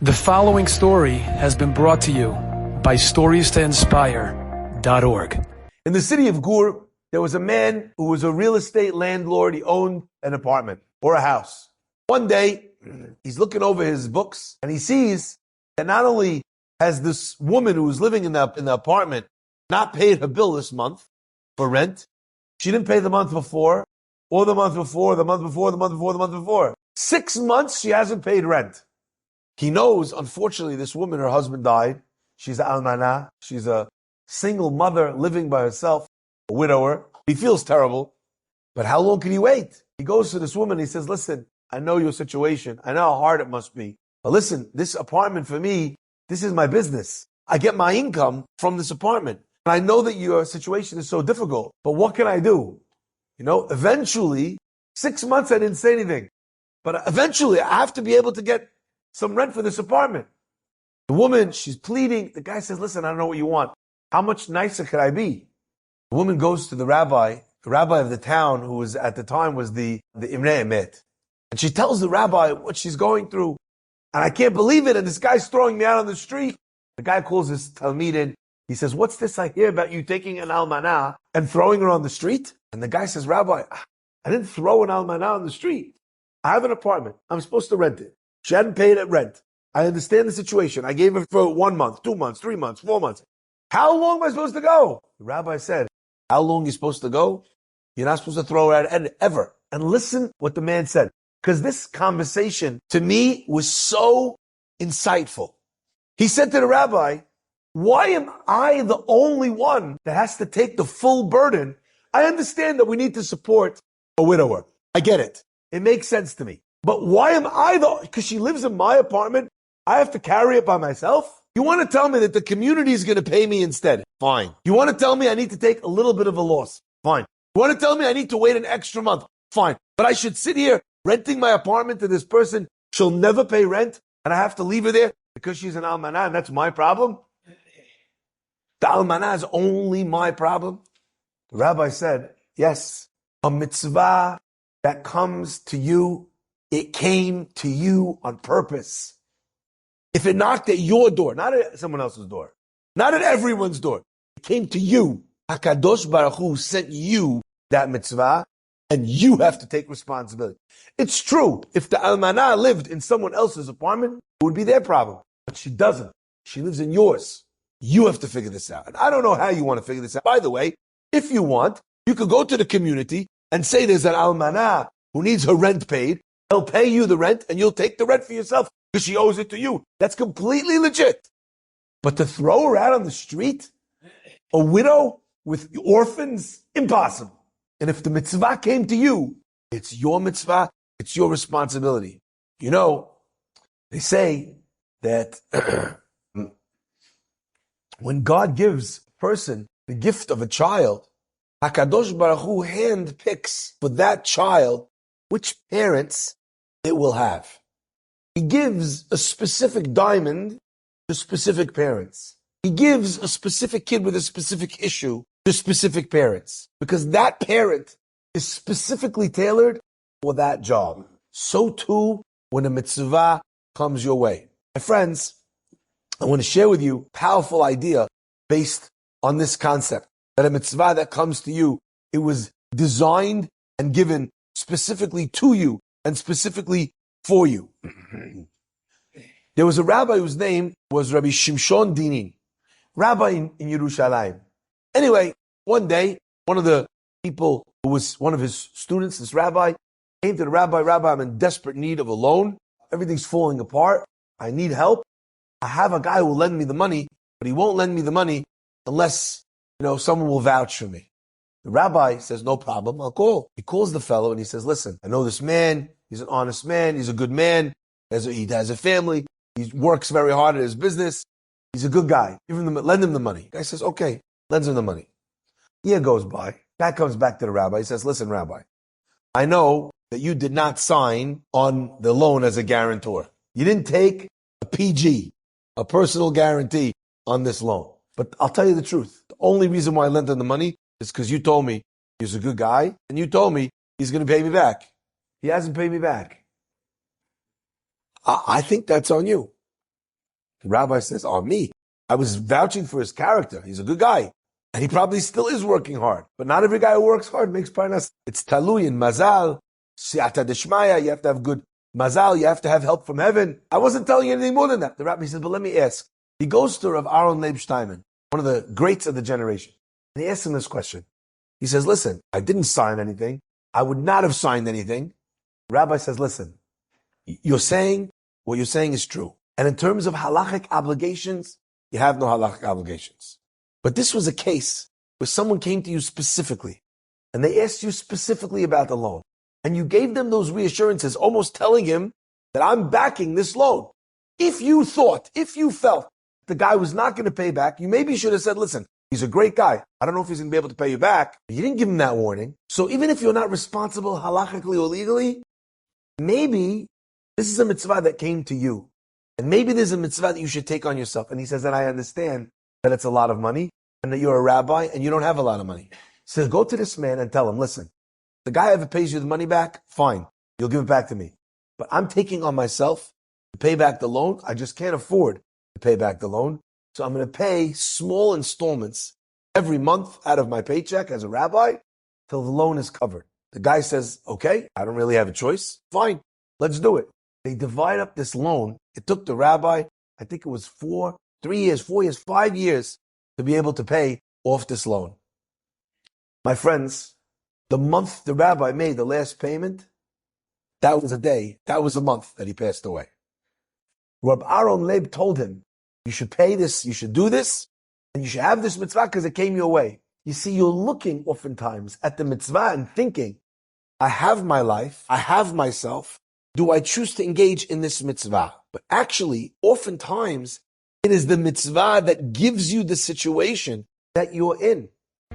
The following story has been brought to you by StoriesToInspire.org. In the city of Gur, there was a man who was a real estate landlord. He owned an apartment or a house. One day, he's looking over his books and he sees that not only has this woman who was living in the apartment not paid her bill this month for rent, she didn't pay the month before, or the month before, the month before, the month before, the month before. 6 months she hasn't paid rent. He knows, unfortunately, this woman, her husband died. She's an almanah. She's a single mother living by herself, a widower. He feels terrible. But how long can he wait? He goes to this woman. He says, listen, I know your situation. I know how hard it must be. But listen, this apartment for me, this is my business. I get my income from this apartment. And I know that your situation is so difficult. But what can I do? Eventually, 6 months I didn't say anything. But eventually I have to be able to get some rent for this apartment. The woman, she's pleading. The guy says, listen, I don't know what you want. How much nicer could I be? The woman goes to the rabbi of the town, who was at the time was the Imrei Emet. And she tells the rabbi what she's going through. And I can't believe it. And this guy's throwing me out on the street. The guy calls his talmid in. He says, what's this I hear about you taking an almanah and throwing her on the street? And the guy says, Rabbi, I didn't throw an almanah on the street. I have an apartment. I'm supposed to rent it. She hadn't paid it rent. I understand the situation. I gave her for 1 month, 2 months, 3 months, 4 months. How long am I supposed to go? The rabbi said, how long are you supposed to go? You're not supposed to throw her out ever. And listen what the man said. Because this conversation, to me, was so insightful. He said to the rabbi, why am I the only one that has to take the full burden? I understand that we need to support a widower. I get it. It makes sense to me. But why am I because she lives in my apartment, I have to carry it by myself? You want to tell me that the community is going to pay me instead? Fine. You want to tell me I need to take a little bit of a loss? Fine. You want to tell me I need to wait an extra month? Fine. But I should sit here renting my apartment to this person. She'll never pay rent and I have to leave her there because she's an almanah and that's my problem? The almanah is only my problem? The rabbi said, yes, a mitzvah that comes to you, it came to you on purpose. If it knocked at your door, not at someone else's door, not at everyone's door, it came to you. HaKadosh Baruch Hu sent you that mitzvah, and you have to take responsibility. It's true, if the almanah lived in someone else's apartment, it would be their problem. But she doesn't. She lives in yours. You have to figure this out. And I don't know how you want to figure this out. By the way, if you want, you could go to the community and say there's an almanah who needs her rent paid. They'll pay you the rent and you'll take the rent for yourself because she owes it to you. That's completely legit. But to throw her out on the street, a widow with orphans, impossible. And if the mitzvah came to you, it's your mitzvah, it's your responsibility. They say that when God gives a person the gift of a child, HaKadosh Baruch Hu handpicks for that child which parents it will have. He gives a specific diamond to specific parents. He gives a specific kid with a specific issue to specific parents. Because that parent is specifically tailored for that job. So too, when a mitzvah comes your way. My friends, I want to share with you a powerful idea based on this concept. That a mitzvah that comes to you, it was designed and given specifically to you and specifically for you. There was a rabbi whose name was Rabbi Shimshon Dinin, rabbi in Yerushalayim. Anyway, one day, one of the people who was one of his students, this rabbi, came to the rabbi, I'm in desperate need of a loan. Everything's falling apart. I need help. I have a guy who will lend me the money, but he won't lend me the money unless, someone will vouch for me. The rabbi says, no problem, I'll call. He calls the fellow and he says, listen, I know this man. He's an honest man. He's a good man. He has a family. He works very hard at his business. He's a good guy. Lend him the money. The guy says, okay, lends him the money. Year goes by. Guy comes back to the rabbi. He says, listen, rabbi, I know that you did not sign on the loan as a guarantor. You didn't take a PG, a personal guarantee on this loan. But I'll tell you the truth. The only reason why I lent him the money is because you told me he's a good guy, and you told me he's going to pay me back. He hasn't paid me back. I think that's on you. The rabbi says, oh, me. I was vouching for his character. He's a good guy. And he probably still is working hard. But not every guy who works hard makes parnas. It's talui in mazal, siyata deshmaya. You have to have good mazal. You have to have help from heaven. I wasn't telling you anything more than that. The rabbi says, but let me ask. He goes to Rav Aaron Leib Steinman, one of the greats of the generation. And he asks him this question. He says, listen, I didn't sign anything. I would not have signed anything. The rabbi says, listen, what you're saying is true. And in terms of halachic obligations, you have no halachic obligations. But this was a case where someone came to you specifically, and they asked you specifically about the loan. And you gave them those reassurances, almost telling him that I'm backing this loan. If you felt the guy was not going to pay back, you maybe should have said, listen, he's a great guy. I don't know if he's going to be able to pay you back. But you didn't give him that warning. So even if you're not responsible halachically or legally, maybe this is a mitzvah that came to you. And maybe there's a mitzvah that you should take on yourself. And he says, and I understand that it's a lot of money and that you're a rabbi and you don't have a lot of money. So go to this man and tell him, listen, the guy ever pays you the money back, fine, you'll give it back to me. But I'm taking on myself to pay back the loan. I just can't afford to pay back the loan. So I'm going to pay small installments every month out of my paycheck as a rabbi till the loan is covered. The guy says, okay, I don't really have a choice. Fine, let's do it. They divide up this loan. It took the rabbi, I think it was 4 years, 5 years to be able to pay off this loan. My friends, the month the rabbi made the last payment, that was a day, that was a month that he passed away. Rabbi Aaron Leib told him, you should pay this, you should do this, and you should have this mitzvah because it came your way. You see, you're looking oftentimes at the mitzvah and thinking, I have my life, I have myself, do I choose to engage in this mitzvah? But actually, oftentimes, it is the mitzvah that gives you the situation that you're in.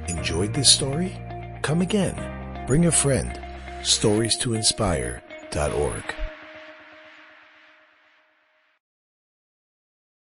Enjoyed this story? Come again. Bring a friend. StoriesToInspire.org